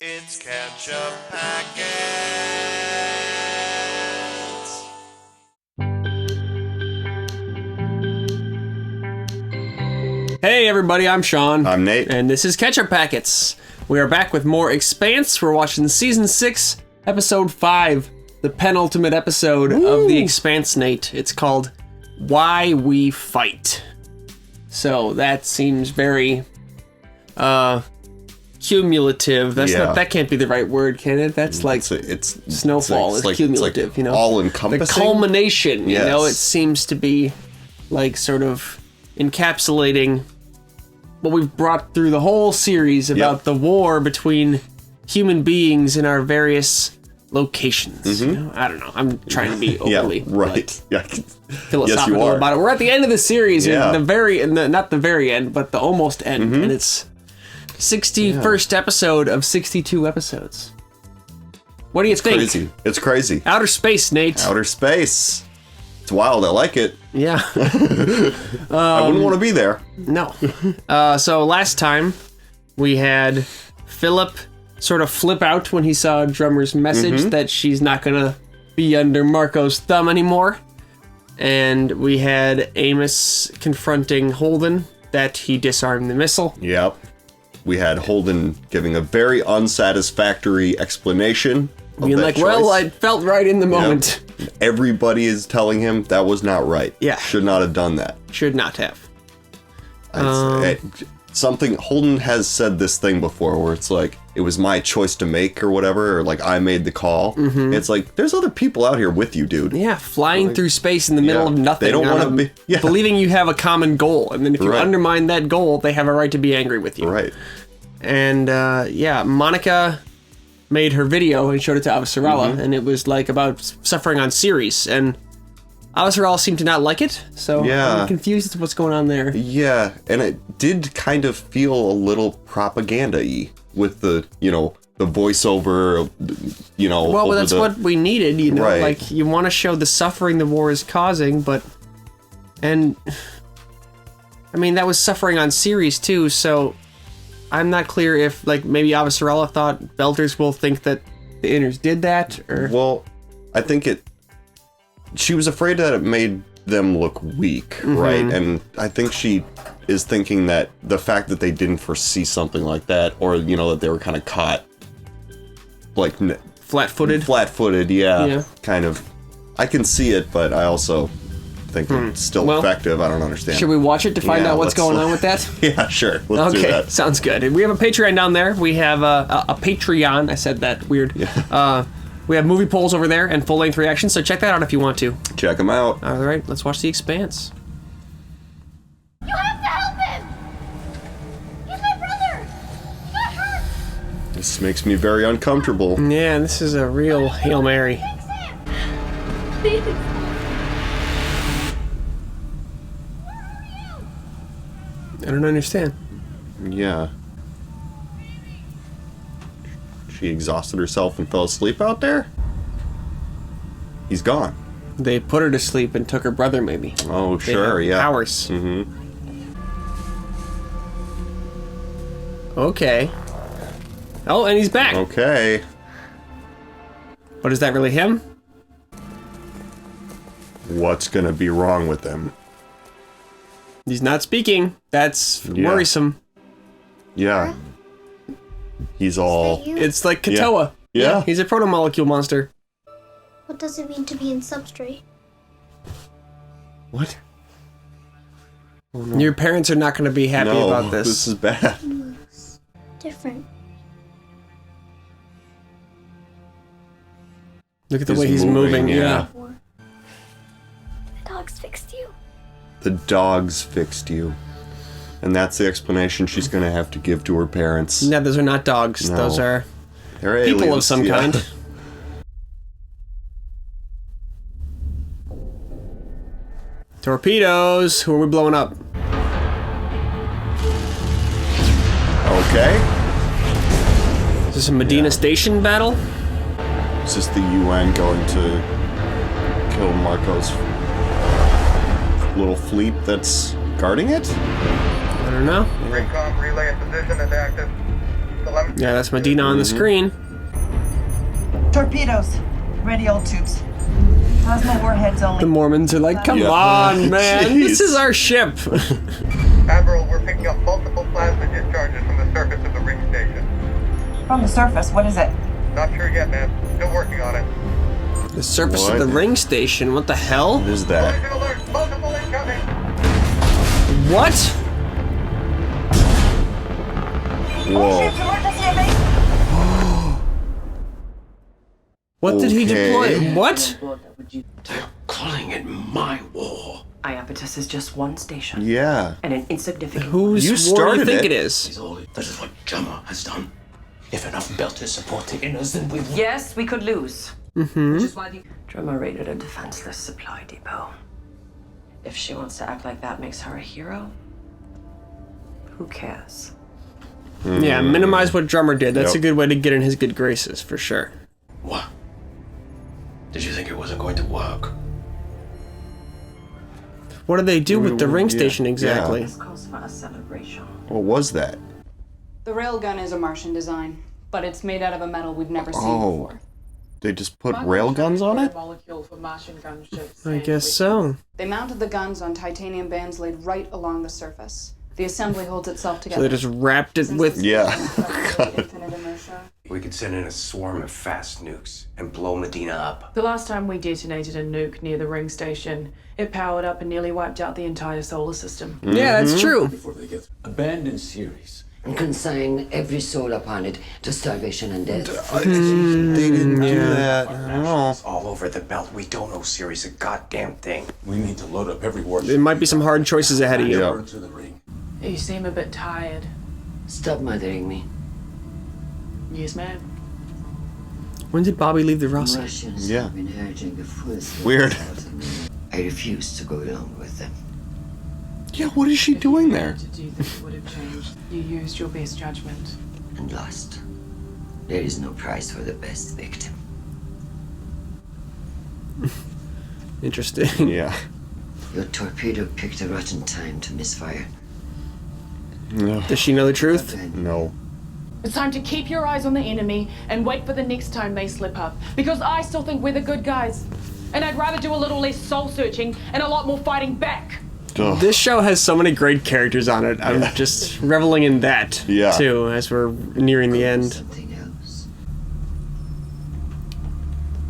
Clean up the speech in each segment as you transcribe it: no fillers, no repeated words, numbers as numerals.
It's Ketchup Packets. Hey everybody, I'm Sean. I'm Nate. And this is Ketchup Packets. We are back with more Expanse. We're watching Season 6, Episode 5, the penultimate episode of the Expanse, Nate. It's called Why We Fight. So that seems very, cumulative. That can't be the right word, can it? That's like it's snowfall. It's cumulative, it's like all-encompassing. The culmination, Yes. it seems to be like sort of encapsulating what we've brought through the whole series about the war between human beings in our various locations. You know? I don't know. I'm trying to be overly philosophical Yes, you are. about it. We're at the end of the series, not the very end, but the almost end, and it's 61st episode of 62 episodes. What do you think? Crazy. It's crazy. Outer space, Nate. Outer space. It's wild. I like it. Yeah. I wouldn't want to be there. No. So last time we had Phillip sort of flip out when he saw Drummer's message that she's not gonna be under Marco's thumb anymore. And we had Amos confronting Holden that he disarmed the missile. Yep. We had Holden giving a very unsatisfactory explanation. Being like, well, I felt right in the moment. Yep. Everybody is telling him that was not right. Yeah. Should not have done that. Should not have. Something Holden has said this thing before where it's like it was my choice to make or whatever, or like I made the call. It's like there's other people out here with you, dude. Yeah, flying through space in the middle of nothing. They don't want to be believing you have a common goal, and then if you undermine that goal, they have a right to be angry with you. Right. And Monica made her video and showed it to Avasarala, and it was like about suffering on Ceres, and Avasarala seemed to not like it, so I'm confused as to what's going on there. Yeah, and it did kind of feel a little propaganda-y with the, the voiceover, Well, that's what we needed, Right. Like, you want to show the suffering the war is causing, and, I mean, that was suffering on Ceres, too, so I'm not clear if, like, maybe Avasarala thought Belters will think that the Inners did that, or... Well, I think she was afraid that it made them look weak, right? And I think she is thinking that the fact that they didn't foresee something like that, or, that they were kind of caught, like... Flat-footed, yeah. Kind of. I can see it, but I also think it's still effective. I don't understand. Should we watch it to find out what's going on with that? Yeah, sure. Let's do that. Sounds good. We have a Patreon down there. We have a Patreon. I said that weird. Yeah. We have movie polls over there and full-length reactions, so check that out if you want to. Check them out. All right, let's watch The Expanse. You have to help him! He's my brother! He got hurt! This makes me very uncomfortable. Yeah, this is a real Hail Mary. Fix him! Please. I don't understand. Yeah. She exhausted herself and fell asleep out there? He's gone. They put her to sleep and took her brother, maybe. Oh, They sure, have powers. Okay. Oh, and he's back. Okay. But is that really him? What's gonna be wrong with him? He's not speaking. That's worrisome. Yeah. He's all... It's like Katoa. Yeah. He's a proto-molecule monster. What does it mean to be in substrate? What? Oh, no. Your parents are not going to be happy about this. This is bad. It's different. Look at the way he's moving. Yeah. The dogs fixed you. The dogs fixed you. And that's the explanation she's going to have to give to her parents. No, those are not dogs. No. Those are They're people aliens, of some kind. Torpedoes. Who are we blowing up? Okay. Is this a Medina Station battle? Is this the UN going to kill Marco's little fleet that's guarding it? I don't know. Recon relay in position and active. Yeah, that's Medina on the screen. Torpedoes. Radial tubes. Plasma warheads only. The Mormons are like, come Yeah. on, man. Jeez. This is our ship. Admiral, we're picking up multiple plasma discharges from the surface of the ring station. From the surface, what is it? Not sure yet, man. Still working on it. The surface What? of the ring station. What the hell? What is that? Collision alert! Multiple incoming! What? Whoa. Ships, emergency evade. What did he Okay. deploy? What? Calling it my war. Iapetus is just one station. Yeah. And an insignificant Whose You war do you started think it. it is? That is what Jammer has done. If enough belters support the inners, then we will. Yes, we could lose. Which is why the Drummer raided a defenseless supply depot. If she wants to act like that makes her a hero, who cares? Yeah, minimize what Drummer did. That's Yep. a good way to get in his good graces, for sure. What? Did you think it wasn't going to work? What do they do with the ring Yeah. station exactly? This calls for a celebration. What was that? The railgun is a Martian design, but it's made out of a metal we've never seen Oh. before. They just put rail guns on it? I guess so. They mounted the guns on titanium bands laid right along the surface. The assembly holds itself So together. they just wrapped it Since with... this Yeah. is infinite inertia. We could send in a swarm of fast nukes and blow Medina up. The last time we detonated a nuke near the ring station, it powered up and nearly wiped out the entire solar system. Yeah, that's true. Abandoned series. And consign every soul upon it to starvation and death. They didn't do that. I don't know. It's all over the belt. We don't know Ceres a goddamn thing. We need to load up every warship. There might be some hard choices ahead of you. Yeah. To the ring. You seem a bit tired. Stop mothering me. Yes, ma'am. When did Bobby leave the Rossi? Russians Yeah. have been urging the full Weird. I refuse to go along with them. Yeah, what is she doing there? To do that would have changed. You used your best judgment. And lost. There is no prize for the best victim. Interesting. Yeah. Your torpedo picked a rotten time to misfire. No. Does she know the truth? No. It's time to keep your eyes on the enemy and wait for the next time they slip up. Because I still think we're the good guys. And I'd rather do a little less soul searching and a lot more fighting back. Ugh. This show has so many great characters on it. I'm just reveling in that, Yeah. too, as we're nearing the end. Something else.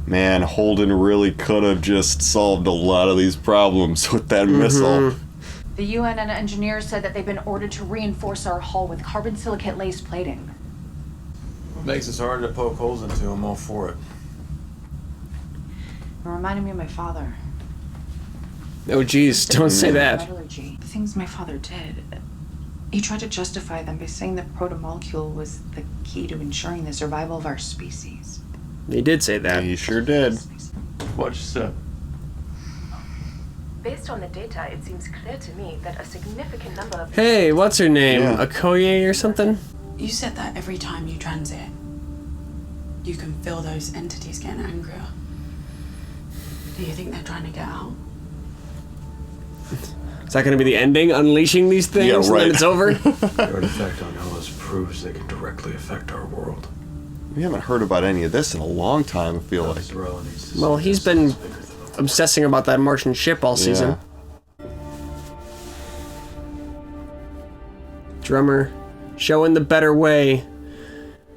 Man, Holden really could have just solved a lot of these problems with that missile. The UN and engineers said that they've been ordered to reinforce our hull with carbon silicate laced plating. What makes us hard to poke holes into? I'm all for it. It reminded me of my father. Oh, geez, don't say that. Metallurgy. The things my father did. He tried to justify them by saying that protomolecule was the key to ensuring the survival of our species. He did say that. He sure did. What'd you say? Based on the data, it seems clear to me that a significant number of... Hey, what's her name? Yeah. Okoye or something? You said that every time you transit, you can feel those entities getting angrier. Do you think they're trying to get out? Is that going to be the ending? Unleashing these things Yeah, and right. then it's over? The artifact on Hellas proves they can directly affect our world. We haven't heard about any of this in a long time, I feel like. Well, he's been obsessing about that Martian ship all season. Drummer showing the better way.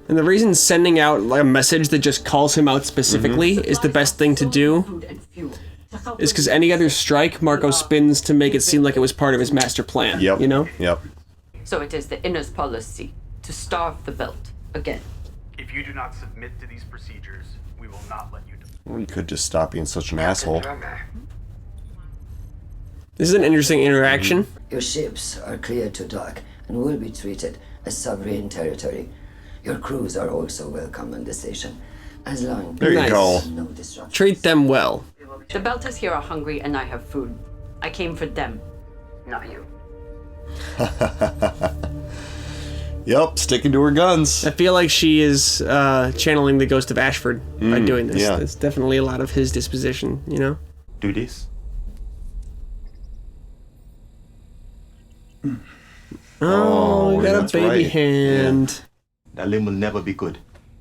And the reason sending out like a message that just calls him out specifically is the best thing to do is because any other strike Marco spins to make it seem like it was part of his master plan. Yep. You know? Yep. So it is the inner's policy to starve the belt again. If you do not submit to these procedures, we will not let you Well, you could just stop being such an asshole. This is an interesting interaction. Your ships are clear to dock and will be treated as sovereign territory. Your crews are also welcome on the station, as long There you Nice. go. as no disruption. Treat them well. The belters here are hungry and I have food. I came for them, not you. Yep, sticking to her guns. I feel like she is channeling the ghost of Ashford by doing this. yeah. It's definitely a lot of his disposition, you know? Do this. Oh, you got a that's baby right. hand. That limb will never be good.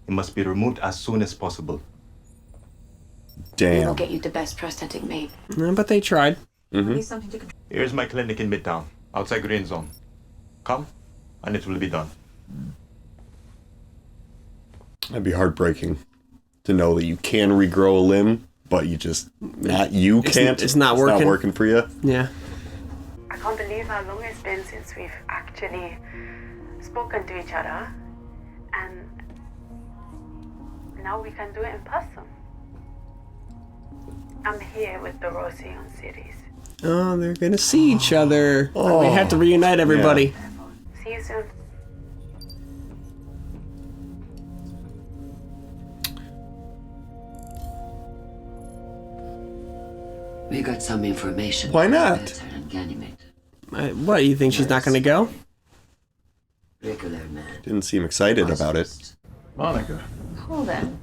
It must be removed as soon as possible. Damn. We'll get you the best prosthetic made. But they tried. Need something to control. Here's my clinic in Midtown, outside Green Zone. Come, and it will be done. That'd be heartbreaking to know that you can regrow a limb, but you just can't. It's not working. It's not working for you. Yeah. I can't believe how long it's been since we've actually spoken to each other. And now we can do it in person. I'm here with the Rosie on series. Oh, they're gonna see each other. We have to reunite everybody. Yeah. See you soon. We got some information. Why not? Better and Ganymede. What, you think she's not gonna go? Regular man. Didn't seem excited about it. Monica. Cool then.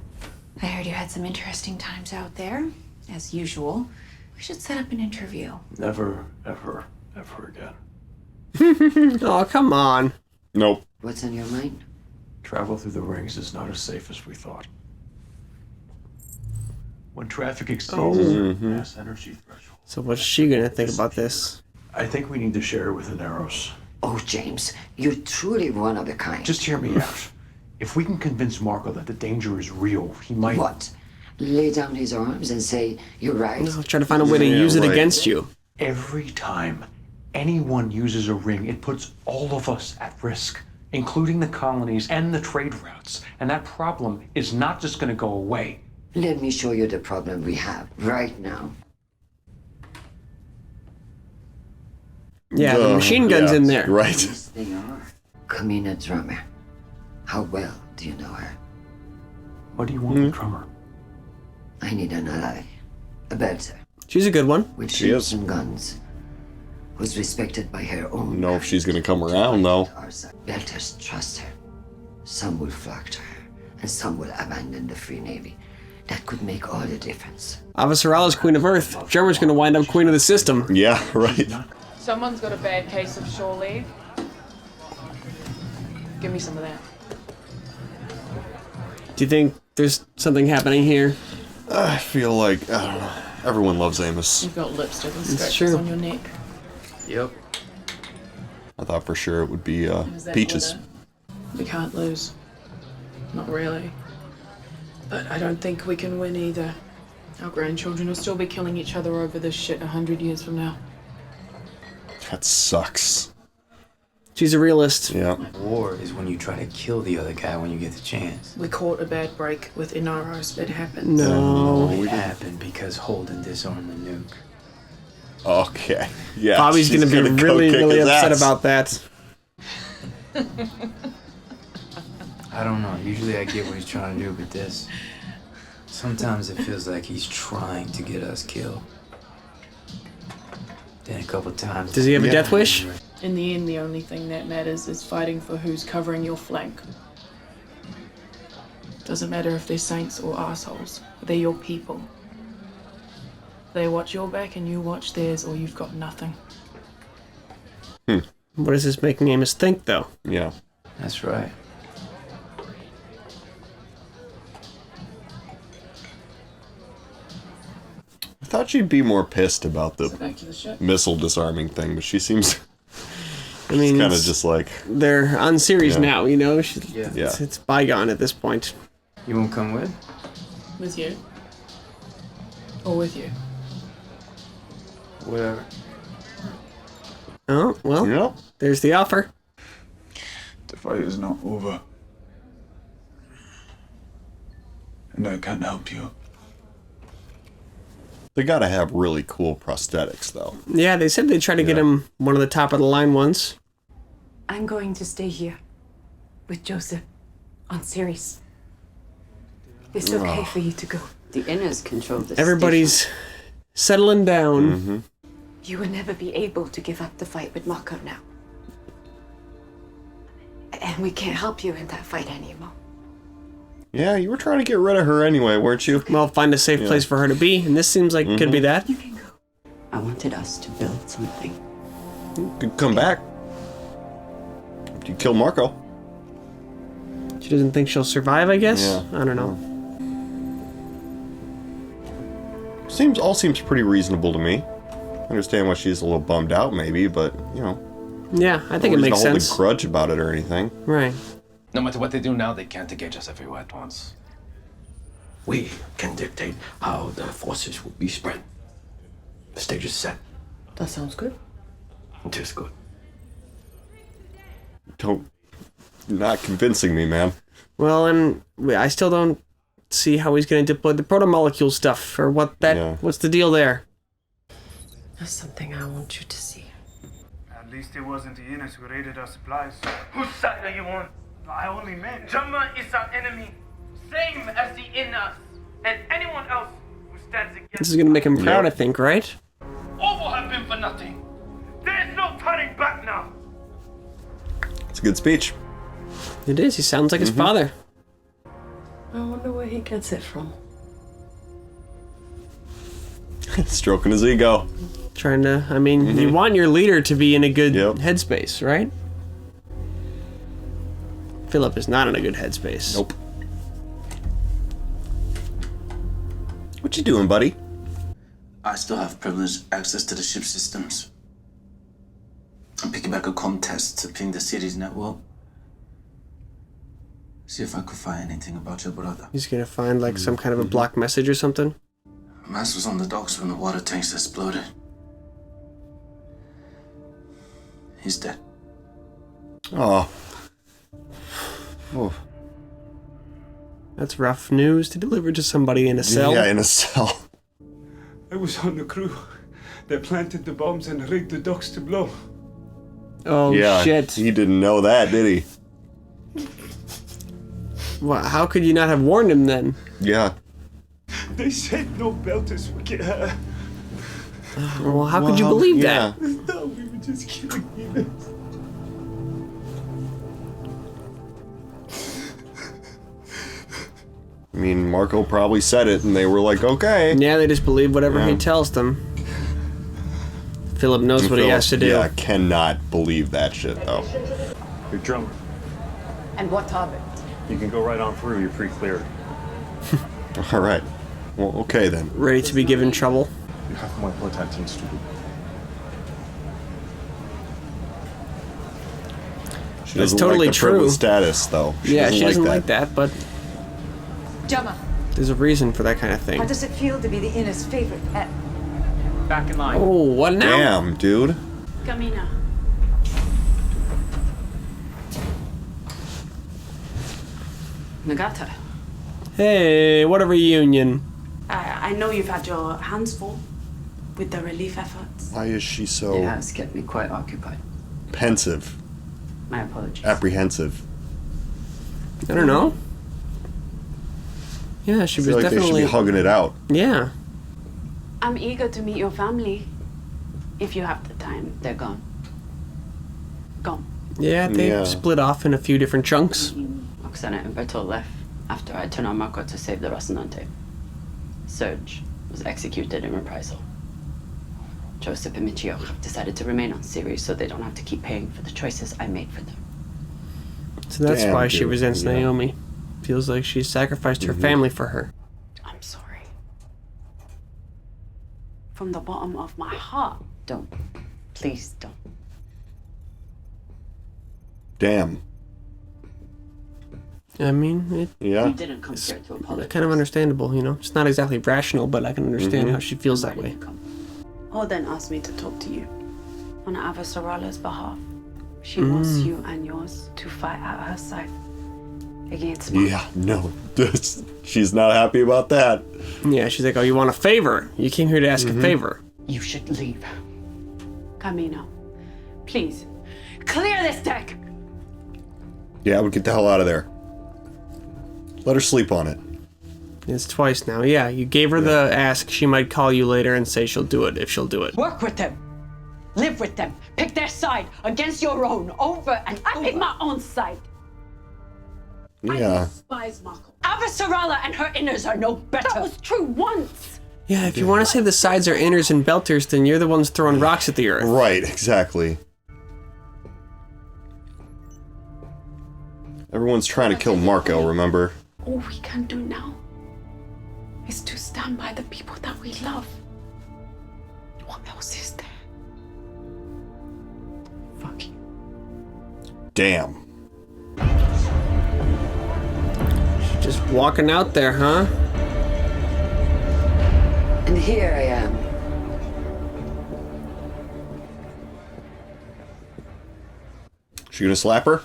I heard you had some interesting times out there, as usual. We should set up an interview. Never, ever, ever again. Oh, come on. Nope. What's on your mind? Travel through the rings is not as safe as we thought. When traffic exceeds mass energy threshold. So what's she gonna think about this? I think we need to share with the Narrows. Oh, James, you're truly one of a kind. Just hear me out. If we can convince Marco that the danger is real, he might... What? Lay down his arms and say, you're right? I'll try to find a way to use it against you. Every time anyone uses a ring, it puts all of us at risk, including the colonies and the trade routes. And that problem is not just going to go away. Let me show you the problem we have right now. Yeah, the machine gun's in there. Right. Yes, they are. Kamina Drummer. How well do you know her? What do you want, the drummer? I need an ally. A better. She's a good one. With She ships is. and guns. Who's respected by her own. Know if she's gonna come around though. Belters trust her. Some will flock to her, and some will abandon the Free Navy. That could make all the difference. Avasarala's Queen of Earth. Drummer's gonna wind up Queen of the System. Yeah, right. Someone's got a bad case of shore leave. Give me some of that. Do you think there's something happening here? I feel like, I don't know. Everyone loves Amos. You've got lipstick and It's scratches true. on your neck. Yep. I thought for sure it would be Is that Peaches. glitter? We can't lose. Not really. But I don't think we can win either. Our grandchildren will still be killing each other over this shit 100 years from now. That sucks. She's a realist. Yeah. War is when you try to kill the other guy when you get the chance. We caught a bad break with Inaros. It happens. No. It happened because Holden disarmed the nuke. Okay. Yeah. Bobby's she's gonna be go really, kick really his upset ass. about that. I don't know. Usually I get what he's trying to do, but this... Sometimes it feels like he's trying to get us killed. Then a couple times... Does he have a death wish? In the end, the only thing that matters is fighting for who's covering your flank. Doesn't matter if they're saints or assholes. They're your people. They watch your back and you watch theirs, or you've got nothing. What is this making Amos think, though? Yeah. That's right. I thought she'd be more pissed about the Back to the ship. missile disarming thing, but she seems I mean, kind of it's- just like, they're on series Yeah. now, you know? Yeah. It's bygone at this point. You won't come with? With you. Or with you. Whatever. Oh, well, Yep. there's the offer. The fight is not over. And I can't help you. they gotta have really cool prosthetics though. Yeah, they said they'd try to get him one of the top-of-the-line ones. I'm going to stay here with Joseph on Ceres. It's okay for you to go. The inners control the Everybody's settling down. You will never be able to give up the fight with Marco now. And we can't help you in that fight anymore. Yeah, you were trying to get rid of her anyway, weren't you? Well, find a safe place for her to be, and this seems like it could be that. I wanted us to build something. Could come back. After you kill Marco. She doesn't think she'll survive, I guess? Yeah. I don't know. Seems pretty reasonable to me. I understand why she's a little bummed out, maybe, but, you know. Yeah, I think it no reason makes to hold sense. a grudge about it or anything. Right. No matter what they do now, they can't engage us everywhere at once. We can dictate how the forces will be spread. The stage is set. That sounds good. It is good. You're not convincing me, man. Well, and I still don't see how he's going to deploy the proto-molecule stuff, or what's the deal there? That's something I want you to see. At least it wasn't the Innes who raided our supplies. Whose side are you on? I only meant Jama is our enemy, same as the Innes, and anyone else who stands against. This is going to make him proud, I think, right? All will have been for nothing. There's no turning back now. It's a good speech. It is. He sounds like his father. I wonder where he gets it from. Stroking his ego. Trying to, I mean, you want your leader to be in a good headspace, right? Phillip is not in a good headspace. Nope. What you doing, buddy? I still have privileged access to the ship systems. I'm picking back a comm test to ping the city's network. See if I could find anything about your brother. He's gonna find like some kind of a block message or something. Mass was on the docks when the water tanks exploded. He's dead. Oh. That's rough news to deliver to somebody in a cell. Yeah, in a cell. I was on the crew. They planted the bombs and rigged the docks to blow. Oh, yeah, shit. He didn't know that, did he? Well, how could you not have warned him then? Yeah. They said no belters would get hurt. Well, how could you believe that? No, we were just killing humans. I mean, Marco probably said it, and they were like, okay. Yeah, they just believe whatever he tells them. Phillip knows what he has to do. Yeah, cannot believe that shit, though. Your drummer. And what of it? You can go right on through. You're pre-cleared. All right. Well, okay then. Ready to be given trouble. You have more important things to do. She That's doesn't totally like the true. privileged status, though. She doesn't like that, but Jama, there's a reason for that kind of thing. how does it feel to be the Innes' favorite pet? Back in line. Oh, what now? Damn, dude. Camina. Nagata. Hey, what a reunion. I know you've had your hands full with the relief efforts. Why is she so It has kept me quite occupied. pensive, My apologies. apprehensive? I don't know. Yeah, she I was feel like they should definitely be hugging it out. Yeah. I'm eager to meet your family if you have the time. They're gone. Gone. Yeah, they Yeah. split off in a few different chunks. Oksana and Bertol left after I turned on Marco to save the Rocinante. Serge was executed in reprisal. Joseph and Michio have decided to remain on Ceres so they don't have to keep paying for the choices I made for them. So that's Damn, why she dude. resents Yeah. Naomi. Feels like she sacrificed her family for her. I'm sorry. From the bottom of my heart. Don't. Please don't. Damn. I mean, You Yeah. didn't come here to apologize. kind of understandable, you know? It's not exactly rational, but I can understand how she feels that way. Holden asked me to talk to you on Avasarala's behalf. She wants you and yours to fight at her side against me. Yeah, no. She's not happy about that. Yeah, she's like, oh, you want a favor? You came here to ask a favor. You should leave. Camino, please, clear this deck! Yeah, we'll get the hell out of there. Let her sleep on it. It's twice now. Yeah, you gave her the ask. She might call you later and say she'll do it if she'll do it. Work with them. Live with them. Pick their side against your own over and I pick my own side. Yeah. Despise Marco. Avasarala and her inners are no better. That was true once. Yeah, if you want to say the sides are inners and belters, then you're the ones throwing rocks at the earth. Right, exactly. Everyone's trying to kill Marco, remember? All we can do now is to stand by the people that we love. What else is there? Fuck you. Damn. Just walking out there, huh? And here I am. She gonna slap her?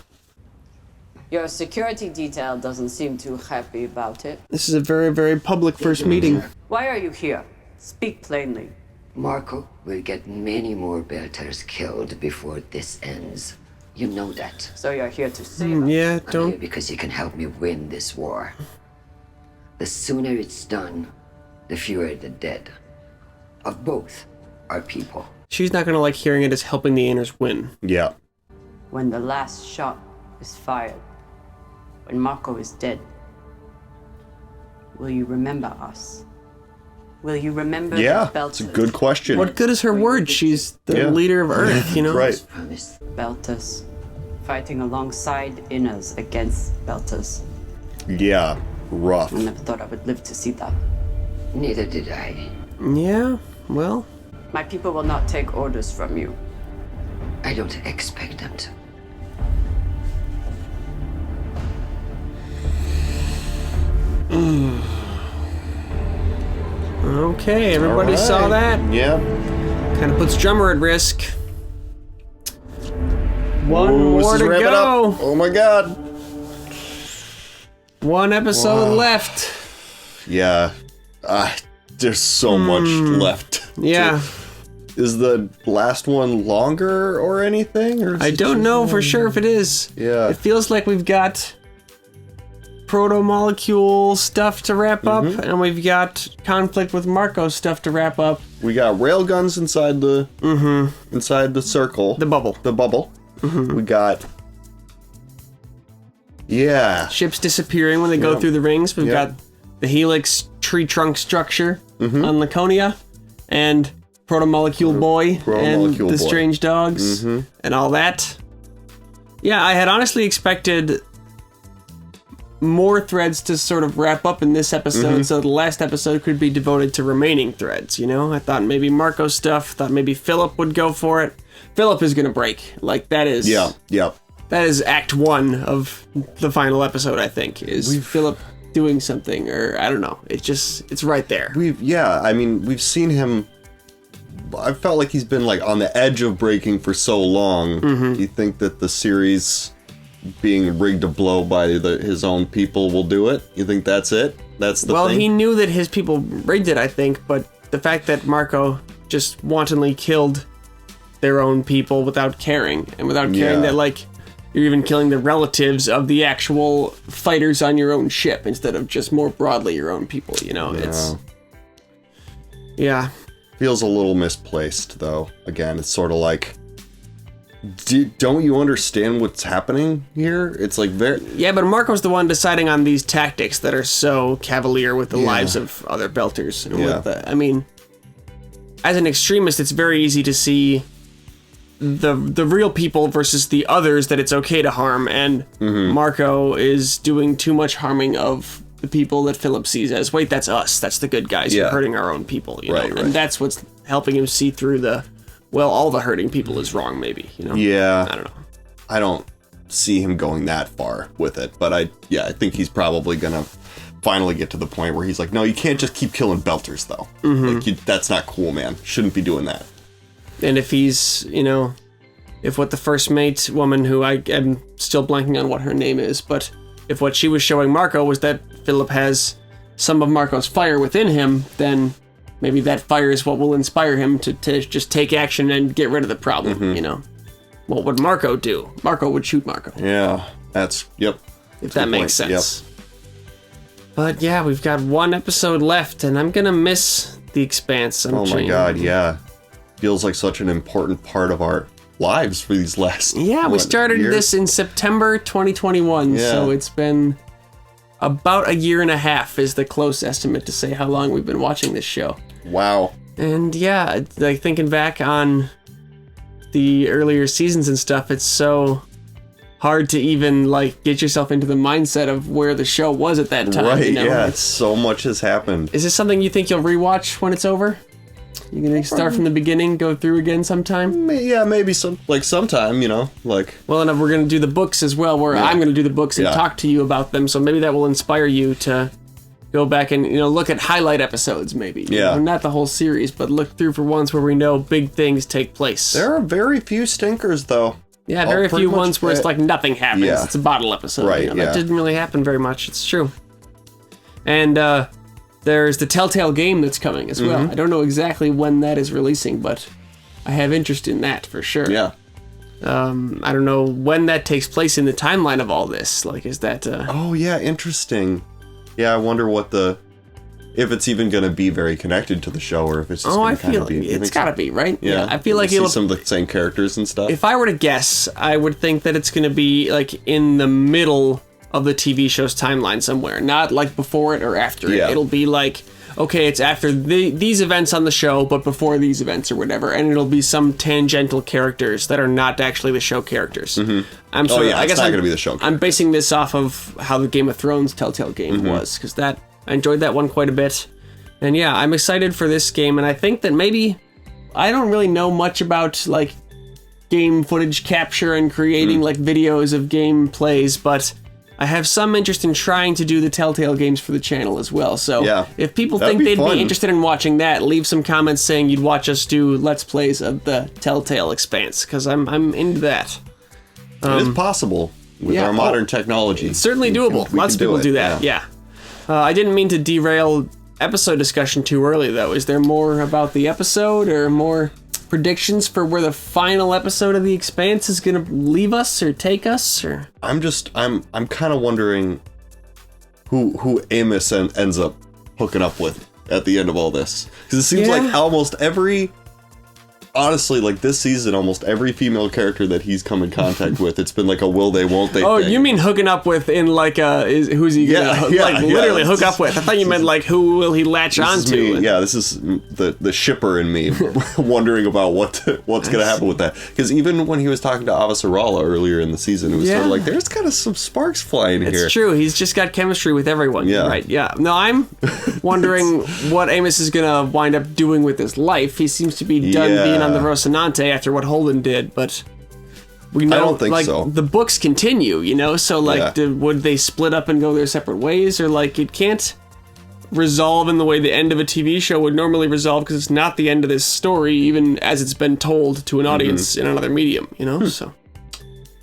Your security detail doesn't seem too happy about it. This is a very, very public first meeting. Why are you here? Speak plainly. Marco will get many more Belters killed before this ends. You know that. So you're here to save us? Yeah, I'm don't... here because you can help me win this war. The sooner it's done, the fewer the dead. Of both our people. She's not gonna like hearing it as helping the Ainers win. Yeah. When the last shot is fired, when Marco is dead, will you remember us? Will you remember Yeah, the Belters? it's a good question. What good is her word? She's the leader of Earth, you know? Right. Belters. Fighting alongside Inners against Belters. Yeah, rough. I never thought I would live to see that. Neither did I. Yeah, well... My people will not take orders from you. I don't expect them to. Okay, everybody All right. saw that. Yeah. Kind of puts Drummer at risk. One Ooh, more this to is ramping go. up. Oh my god. One episode Wow. left. Yeah. There's so much left. Yeah. Is the last one longer or anything? Or is I it don't just know one? for sure if it is. Yeah. It feels like we've got proto-molecule stuff to wrap up, and we've got conflict with Marco stuff to wrap up. We got railguns inside the inside the circle. The bubble. The bubble. We got ships disappearing when they go through the rings. We've got the helix tree trunk structure on Laconia, and proto-molecule boy and the strange dogs and all that. Yeah, I had honestly expected more threads to sort of wrap up in this episode, so the last episode could be devoted to remaining threads, you know? I thought maybe Marco stuff, thought maybe Phillip would go for it. Phillip is gonna break. Like, that is... Yeah. That is Act 1 of the final episode, I think, is Phillip doing something, or I don't know. It's right there. We've seen him... I felt like he's been like on the edge of breaking for so long. You think that the series being rigged to blow by his own people will do it? You think that's it? That's the thing? Well, he knew that his people rigged it, I think, but the fact that Marco just wantonly killed their own people without caring, and without caring that, like, you're even killing the relatives of the actual fighters on your own ship instead of just more broadly your own people, you know? It's... Yeah. Feels a little misplaced, though. Again, it's sort of like... don't you understand what's happening here? It's like very... Yeah, but Marco's the one deciding on these tactics that are so cavalier with the lives of other Belters. And with the, I mean, as an extremist, it's very easy to see the real people versus the others that it's okay to harm, and Marco is doing too much harming of the people that Phillip sees as, wait, that's us. That's the good guys. You're hurting our own people, you know? And that's what's helping him see through the... Well, all the hurting people is wrong, maybe, you know? Yeah. I don't know. I don't see him going that far with it, but I think he's probably gonna finally get to the point where he's like, no, you can't just keep killing Belters, though. Like, that's not cool, man. Shouldn't be doing that. And if he's, you know, if what the first mate woman, who I am still blanking on what her name is, but if what she was showing Marco was that Phillip has some of Marco's fire within him, then... maybe that fire is what will inspire him to just take action and get rid of the problem, you know? What would Marco do? Marco would shoot Marco. Yeah, that's... Yep. If that makes sense. But yeah, we've got one episode left, and I'm gonna miss The Expanse. Oh my god, yeah. Feels like such an important part of our lives for these last... Yeah, we started this in September 2021, so it's been... about a year and a half is the close estimate to say how long we've been watching this show. Wow. And yeah, like thinking back on the earlier seasons and stuff, it's so hard to even like get yourself into the mindset of where the show was at that time. Right, you know? yeah, so much has happened. Is this something you think you'll rewatch when it's over? You gonna start from the beginning, go through again sometime? Yeah, maybe sometime, you know, like. Well, and we're gonna do the books as well, where I'm gonna do the books and talk to you about them, so maybe that will inspire you to go back and, you know, look at highlight episodes maybe. Yeah. You know, not the whole series, but look through for ones where we know big things take place. There are very few stinkers, though. Yeah, very few ones where it's like nothing happens. Yeah. It's a bottle episode. Right, you know, yeah. That didn't really happen very much. It's true. And there's the Telltale game that's coming as well. Mhm. I don't know exactly when that is releasing, but I have interest in that for sure. Yeah. I don't know when that takes place in the timeline of all this. Like, is that... Oh, yeah, interesting. Yeah, I wonder if it's even going to be very connected to the show, or if it's just going to kind of be... it's got to be, right? Yeah, I feel like see it'll... some of the same characters and stuff. If I were to guess, I would think that it's going to be, like, in the middle of the TV show's timeline somewhere. Not, like, before it or after it. Yeah. It'll be like, okay, it's after these events on the show, but before these events or whatever, and it'll be some tangential characters that are not actually the show characters. Mm-hmm. I It's not going to be the show characters. I'm basing this off of how the Game of Thrones Telltale game Mm-hmm. was, because I enjoyed that one quite a bit. And yeah, I'm excited for this game, and I think that maybe... I don't really know much about, like, game footage capture and creating, like, videos of game plays, but I have some interest in trying to do the Telltale games for the channel as well. So if people think they'd be interested in watching that, leave some comments saying you'd watch us do Let's Plays of the Telltale Expanse, because I'm into that. It is possible with our modern technology. It's certainly doable. Lots of people do that, yeah. I didn't mean to derail episode discussion too early, though. Is there more about the episode, or more predictions for where the final episode of The Expanse is going to leave us or take us? Or I'm kind of wondering who Amos ends up hooking up with at the end of all this, because it seems like almost every... Honestly, like this season, almost every female character that he's come in contact with, it's been like a will they, won't they thing. You mean hooking up with in like who's he gonna literally hook up with? I thought you meant like who will he latch onto? Yeah, this is the shipper in me wondering about what's gonna happen with that. Because even when he was talking to Avasarala earlier in the season, it was sort of like there's kind of some sparks flying here. It's true. He's just got chemistry with everyone. Yeah. Right. Yeah. No, I'm wondering what Amos is gonna wind up doing with his life. He seems to be done being on the Rocinante after what Holden did, but we know I don't think like so. the books continue, you know, so like would they split up and go their separate ways, or like it can't resolve in the way the end of a TV show would normally resolve, because it's not the end of this story even as it's been told to an audience in another medium, you know. So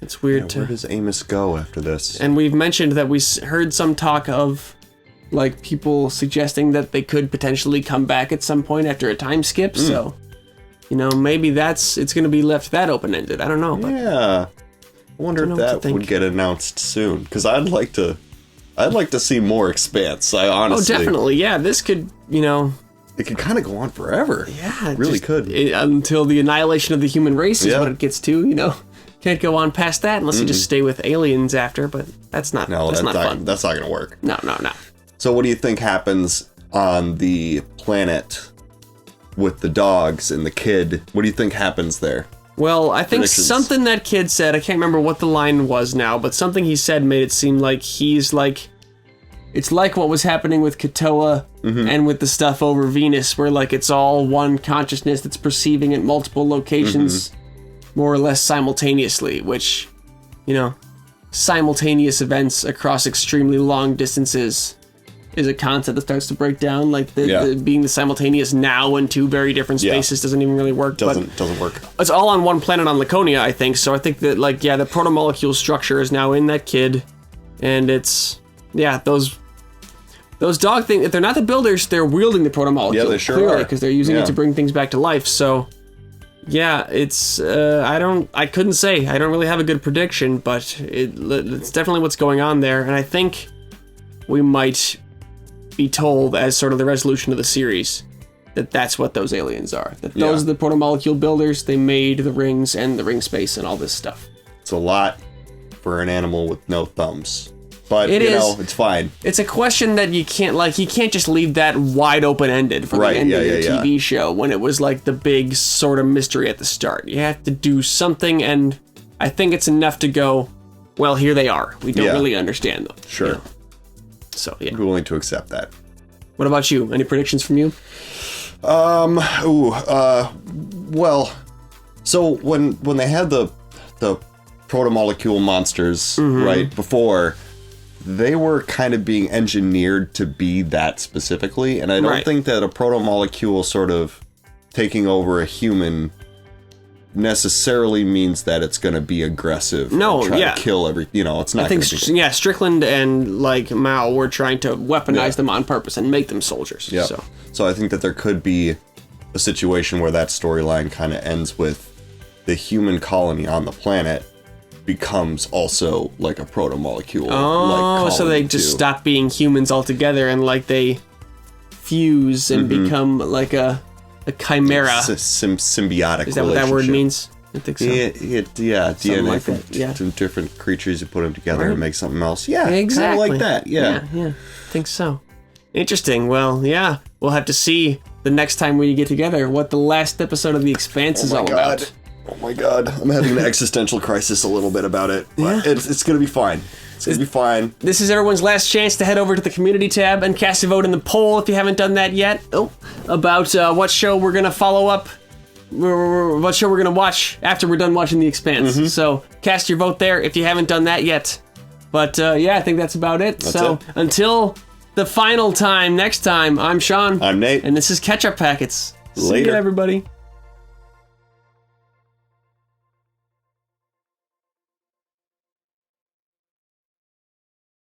it's weird. Where does Amos go after this? And we've mentioned that we heard some talk of like people suggesting that they could potentially come back at some point after a time skip. So, you know, maybe it's going to be left that open-ended. I don't know. But I wonder if that would get announced soon, because I'd like to see more Expanse. I honestly. Oh, definitely. Yeah, this could, you know. It could kind of go on forever. Yeah, it really could. Until the annihilation of the human race is what it gets to, you know. Can't go on past that unless you just stay with aliens after, but that's not fun. That's not going to work. No. So what do you think happens on the planet with the dogs and the kid? What do you think happens there? Well, I think something that kid said, I can't remember what the line was now, but something he said made it seem like he's like, it's like what was happening with Katoa and with the stuff over Venus, where like it's all one consciousness that's perceiving at multiple locations more or less simultaneously, which, you know, simultaneous events across extremely long distances is a concept that starts to break down. Like the being the simultaneous now in two very different spaces doesn't even really work. Doesn't work. It's all on one planet on Laconia, I think. So I think that like the protomolecule structure is now in that kid, and it's those dog things. If they're not the builders, they're wielding the protomolecule. Yeah, they sure clearly, are, because they're using it to bring things back to life. So yeah, it's I couldn't say. I don't really have a good prediction, but it's definitely what's going on there, and I think we might be told as sort of the resolution of the series that that's what those aliens are. That those are the protomolecule builders. They made the rings and the ring space and all this stuff. It's a lot for an animal with no thumbs. But, you know, it's fine. It's a question that you can't just leave that wide open-ended for the end of the TV show when it was like the big sort of mystery at the start. You have to do something, and I think it's enough to go, well, here they are. We don't Yeah. really understand them. Sure. You know? So, yeah. We're willing to accept that. What about you? Any predictions from you? Well, so when they had the protomolecule monsters right before, they were kind of being engineered to be that specifically, and I don't think that a protomolecule sort of taking over a human necessarily means that it's going to be aggressive. No, and try yeah. to kill every. You know, it's not. I think gonna be, Strickland and like Mao were trying to weaponize them on purpose and make them soldiers. Yeah. So I think that there could be a situation where that storyline kind of ends with the human colony on the planet becomes also like a protomolecule. Oh, like so they colony just too. stop being humans altogether and like they fuse and become like a chimera. Symbiotic. Is that what that word relationship. means? I think so. Yeah, Something DNA like from that, yeah. different creatures, you put them together Right. and make something else. Yeah, Exactly. kind of like that. Yeah. Yeah, I think so. Interesting. Well, yeah, we'll have to see the next time we get together what the last episode of The Expanse is all about. Oh my god, I'm having an existential crisis a little bit about it. But it's gonna be fine. It's gonna be fine. This is everyone's last chance to head over to the community tab and cast a vote in the poll if you haven't done that yet. About what show we're gonna follow up, what show we're gonna watch after we're done watching The Expanse. So cast your vote there if you haven't done that yet. But yeah, I think that's about it. That's so it. until the final time, next time, I'm Sean. I'm Nate. And this is Ketchup Packets. See Later. ya, everybody.